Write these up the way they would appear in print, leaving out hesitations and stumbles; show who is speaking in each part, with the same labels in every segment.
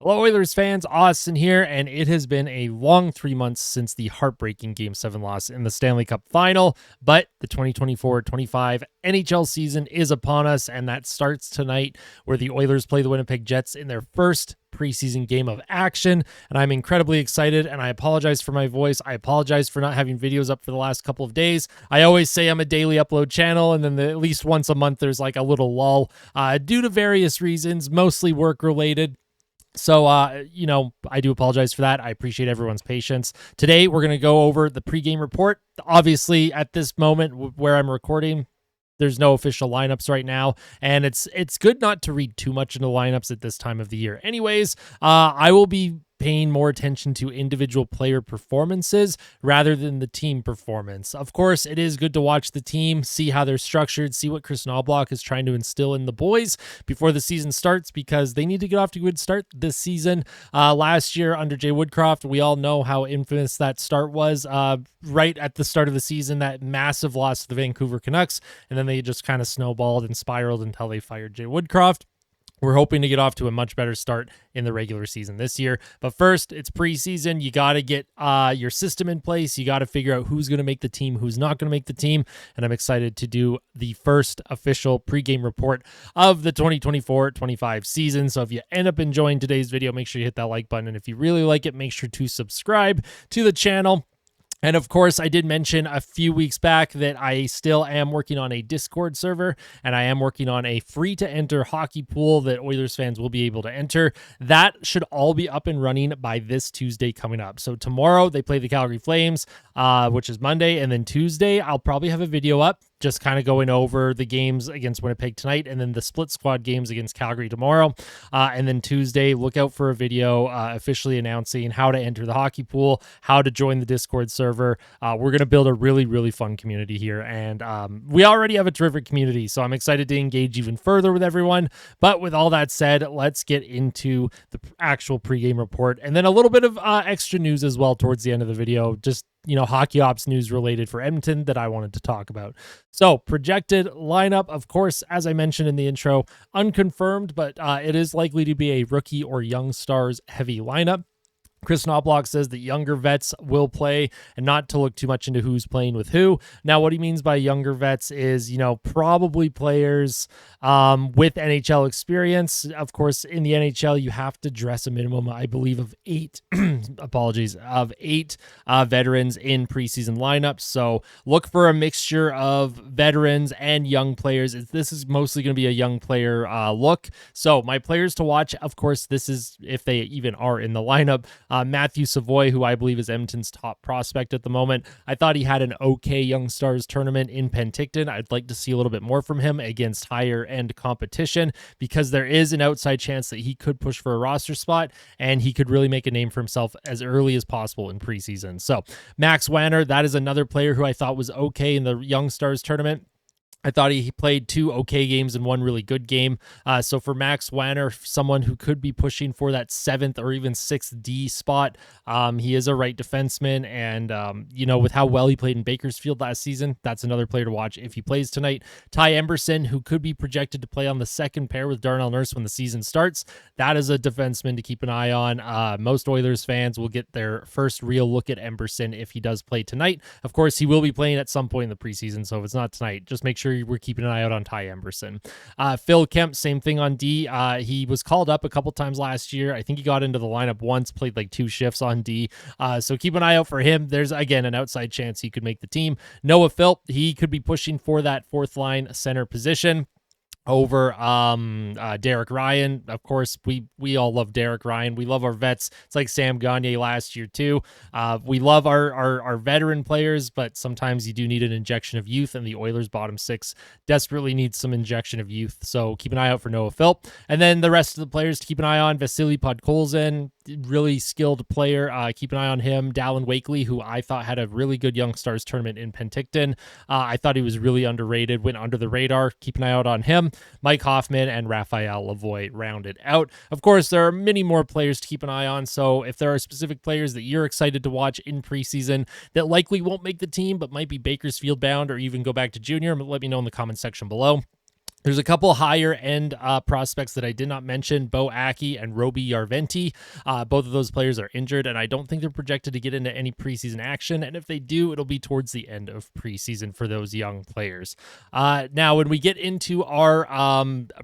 Speaker 1: Hello, Oilers fans. Austin here, and it has been a long 3 months since the heartbreaking Game 7 loss in the Stanley Cup Final, but the 2024-25 NHL season is upon us, and that starts tonight where the Oilers play the Winnipeg Jets in their first preseason game of action, and I'm incredibly excited, and I apologize for my voice. I apologize for not having videos up for the last couple of days. I always say I'm a daily upload channel, and then at least once a month there's like a little lull due to various reasons, mostly work-related. So, I do apologize for that. I appreciate everyone's patience. Today, we're going to go over the pregame report. Obviously, at this moment where I'm recording, there's no official lineups right now, and it's good not to read too much into lineups at this time of the year. Anyways, I will be paying more attention to individual player performances rather than the team performance. Of course, it is good to watch the team, see how they're structured, see what Chris Knobloch is trying to instill in the boys before the season starts, because they need to get off to a good start this season. Last year under Jay Woodcroft, we all know how infamous that start was. Right at the start of the season, that massive loss to the Vancouver Canucks, and then they just kind of snowballed and spiraled until they fired Jay Woodcroft. We're hoping to get off to a much better start in the regular season this year. But first, it's preseason. You got to get your system in place. You got to figure out who's going to make the team, who's not going to make the team. And I'm excited to do the first official pregame report of the 2024-25 season. So if you end up enjoying today's video, make sure you hit that like button. And if you really like it, make sure to subscribe to the channel. And of course, I did mention a few weeks back that I still am working on a Discord server, and I am working on a free-to-enter hockey pool that Oilers fans will be able to enter. That should all be up and running by this Tuesday coming up. So tomorrow, they play the Calgary Flames, which is Monday, and then Tuesday, I'll probably have a video up just kind of going over the games against Winnipeg tonight, and then the split squad games against Calgary tomorrow. And then Tuesday, look out for a video officially announcing how to enter the hockey pool, how to join the Discord server. We're going to build a really, really fun community here, and we already have a terrific community, so I'm excited to engage even further with everyone. But with all that said, let's get into the actual pregame report, and then a little bit of extra news as well towards the end of the video, just hockey ops news related for Edmonton that I wanted to talk about. So projected lineup, of course, as I mentioned in the intro, unconfirmed, but it is likely to be a rookie or young stars heavy lineup. Chris Knobloch says that younger vets will play, and not to look too much into who's playing with who. Now, what he means by younger vets is, probably players with NHL experience. Of course, in the NHL, you have to dress a minimum, I believe, of 8, of 8 veterans in preseason lineups. So look for a mixture of veterans and young players. This is mostly going to be a young player look. So my players to watch, of course, this is if they even are in the lineup. Matthew Savoy, who I believe is Edmonton's top prospect at the moment. I thought he had an okay Young Stars tournament in Penticton. I'd like to see a little bit more from him against higher end competition, because there is an outside chance that he could push for a roster spot, and he could really make a name for himself as early as possible in preseason. So Max Wanner, that is another player who I thought was okay in the Young Stars tournament. I thought he played 2 okay games and 1 really good game. So for Max Wanner, someone who could be pushing for that 7th or even 6th D spot, he is a right defenseman. And, with how well he played in Bakersfield last season, that's another player to watch if he plays tonight. Ty Emberson, who could be projected to play on the second pair with Darnell Nurse when the season starts. That is a defenseman to keep an eye on. Most Oilers fans will get their first real look at Emberson if he does play tonight. Of course, he will be playing at some point in the preseason, so if it's not tonight, just make sure we're keeping an eye out on Ty Emberson. Phil Kemp, same thing on D. He was called up a couple times last year. I think he got into the lineup once, played like 2 shifts on D. So keep an eye out for him. There's, again, an outside chance he could make the team. Noah Philp, he could be pushing for that 4th line center position over Derek Ryan. Of course, we all love Derek Ryan. We love our vets. It's like Sam Gagner last year too. We love our veteran players, but sometimes you do need an injection of youth, and the Oilers bottom 6 desperately needs some injection of youth. So keep an eye out for Noah Philp. And then the rest of the players to keep an eye on: Vasily Podkolzin, really skilled player. Keep an eye on him. Dallin Wakely, who I thought had a really good Young Stars tournament in Penticton. I thought he was really underrated, went under the radar. Keep an eye out on him. Mike Hoffman and Raphael Lavoie rounded out. Of course, there are many more players to keep an eye on, so if there are specific players that you're excited to watch in preseason that likely won't make the team but might be Bakersfield bound or even go back to junior, let me know in the comment section below. There's a couple higher end prospects that I did not mention, Bo Aki and Roby Yarventi. Both of those players are injured, and I don't think they're projected to get into any preseason action. And if they do, it'll be towards the end of preseason for those young players. Now, when we get into our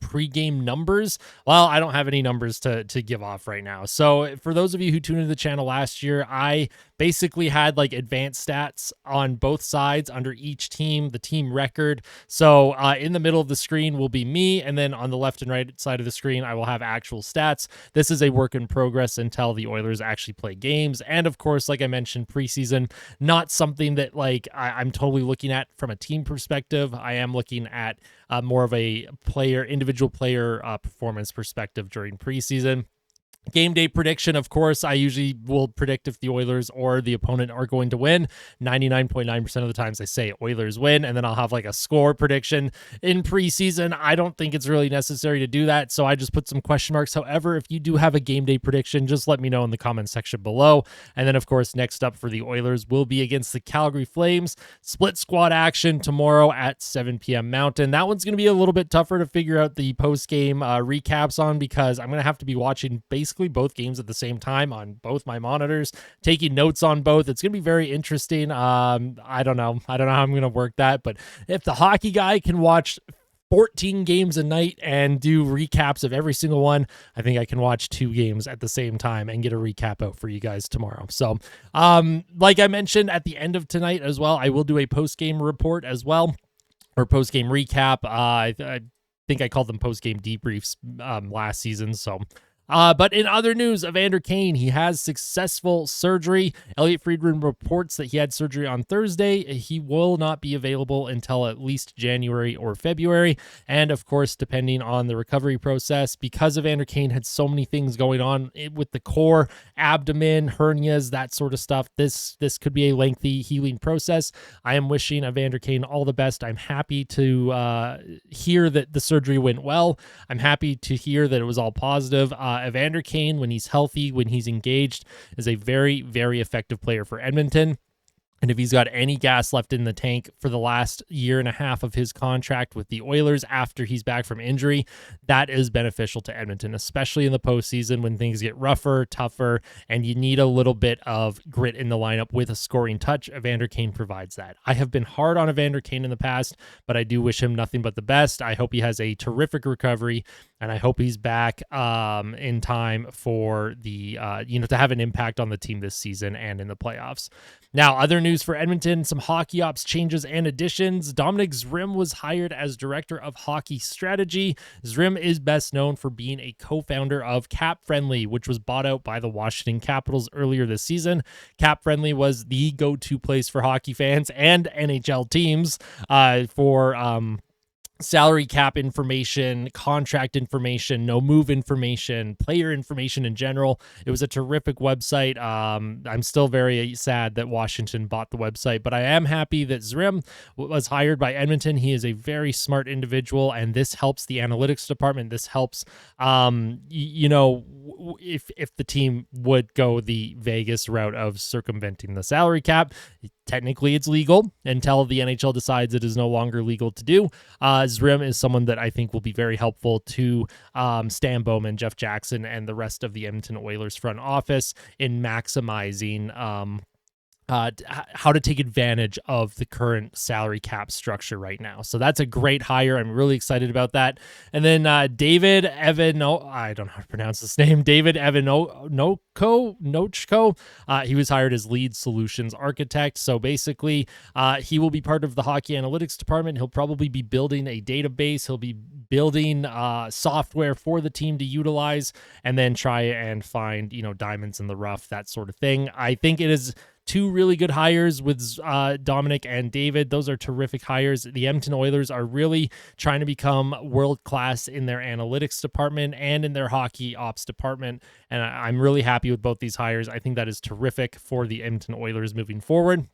Speaker 1: pregame numbers, well, I don't have any numbers to give off right now. So for those of you who tuned into the channel last year, I basically had like advanced stats on both sides under each team, the team record. So in the middle of the screen will be me, and then on the left and right side of the screen, I will have actual stats. This is a work in progress until the Oilers actually play games. And of course, like I mentioned, preseason, not something that like I'm totally looking at from a team perspective. I am looking at more of a individual player performance perspective during preseason. Game day prediction, of course, I usually will predict if the Oilers or the opponent are going to win. 99.9% of the times I say Oilers win, and then I'll have like a score prediction. In preseason, I don't think it's really necessary to do that, so I just put some question marks. However, if you do have a game day prediction, just let me know in the comment section below. And then, of course, next up for the Oilers will be against the Calgary Flames. Split squad action tomorrow at 7 p.m. Mountain. That one's going to be a little bit tougher to figure out the post-game recaps on, because I'm going to have to be watching basically both games at the same time on both my monitors, taking notes on both. It's going to be very interesting. I don't know how I'm going to work that, but if the hockey guy can watch 14 games a night and do recaps of every single one, I think I can watch 2 games at the same time and get a recap out for you guys tomorrow. So, like I mentioned at the end of tonight as well, I will do a post-game report as well, or post-game recap. I think I called them post-game debriefs last season, so... but in other news, Evander Kane, he has successful surgery. Elliot Friedman reports that he had surgery on Thursday. He will not be available until at least January or February. And of course, depending on the recovery process, because Evander Kane had so many things going on with the core, abdomen, hernias, that sort of stuff, this could be a lengthy healing process. I am wishing Evander Kane all the best. I'm happy to hear that the surgery went well. I'm happy to hear that it was all positive. Evander Kane, when he's healthy, when he's engaged, is a very, very effective player for Edmonton. And if he's got any gas left in the tank for the last year and a half of his contract with the Oilers after he's back from injury, that is beneficial to Edmonton, especially in the postseason when things get rougher, tougher, and you need a little bit of grit in the lineup with a scoring touch. Evander Kane provides that. I have been hard on Evander Kane in the past, but I do wish him nothing but the best. I hope he has a terrific recovery, and I hope he's back in time for the, to have an impact on the team this season and in the playoffs. Now, other news for Edmonton, some hockey ops changes and additions. Dominic Zrim was hired as Director of Hockey Strategy. Zrim is best known for being a co-founder of Cap Friendly, which was bought out by the Washington Capitals earlier this season. Cap Friendly was the go-to place for hockey fans and NHL teams for salary cap information, contract information, no move information, player information in general. It was a terrific website. I'm still very sad that Washington bought the website, but I am happy that Zrim was hired by Edmonton. He is a very smart individual, and this helps the analytics department. This helps, if the team would go the Vegas route of circumventing the salary cap. Technically, it's legal until the NHL decides it is no longer legal to do. Zrim is someone that I think will be very helpful to Stan Bowman, Jeff Jackson, and the rest of the Edmonton Oilers front office in maximizing how to take advantage of the current salary cap structure right now. So that's a great hire. I'm really excited about that. And then David I don't know how to pronounce this name. David Nochko. He was hired as lead solutions architect. So basically, he will be part of the hockey analytics department. He'll probably be building a database. He'll be building software for the team to utilize, and then try and find, diamonds in the rough, that sort of thing. I think it is 2 really good hires with Dominic and David. Those are terrific hires. The Edmonton Oilers are really trying to become world-class in their analytics department and in their hockey ops department, and I'm really happy with both these hires. I think that is terrific for the Edmonton Oilers moving forward.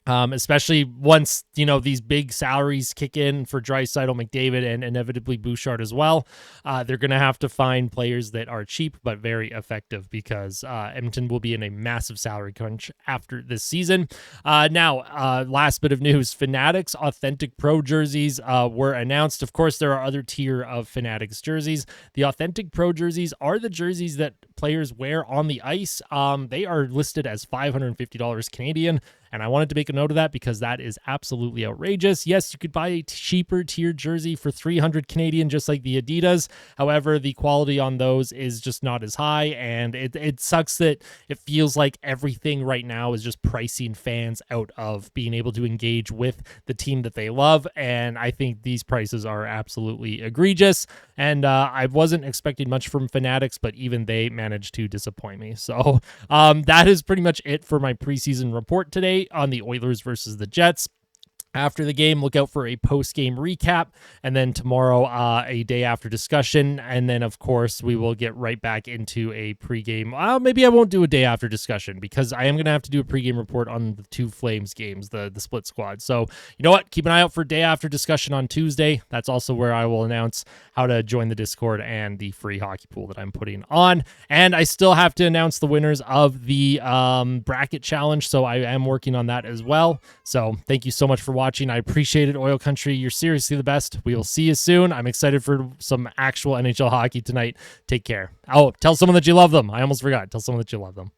Speaker 1: especially once, these big salaries kick in for Draisaitl, McDavid, and inevitably Bouchard as well. They're going to have to find players that are cheap but very effective, because Edmonton will be in a massive salary crunch after this season. Now, last bit of news, Fanatics Authentic Pro jerseys were announced. Of course, there are other tier of Fanatics jerseys. The Authentic Pro jerseys are the jerseys that players wear on the ice. They are listed as $550 Canadian. And I wanted to make a note of that because that is absolutely outrageous. Yes, you could buy a cheaper tier jersey for 300 Canadian, just like the Adidas. However, the quality on those is just not as high. And it sucks that it feels like everything right now is just pricing fans out of being able to engage with the team that they love. And I think these prices are absolutely egregious. And I wasn't expecting much from Fanatics, but even they managed to disappoint me. So that is pretty much it for my preseason report today on the Oilers versus the Jets. After the game, look out for a post-game recap, and then tomorrow a day after discussion, and then of course we will get right back into a pregame. Maybe I won't do a day after discussion because I am going to have to do a pregame report on the two Flames games, the split squad. So you know what? Keep an eye out for day after discussion on Tuesday. That's also where I will announce how to join the Discord and the free hockey pool that I'm putting on. And I still have to announce the winners of the bracket challenge, so I am working on that as well. So thank you so much for watching. I appreciate it, Oil Country. You're seriously the best. We will see you soon. I'm excited for some actual NHL hockey tonight. Take care. Oh, tell someone that you love them. I almost forgot. Tell someone that you love them.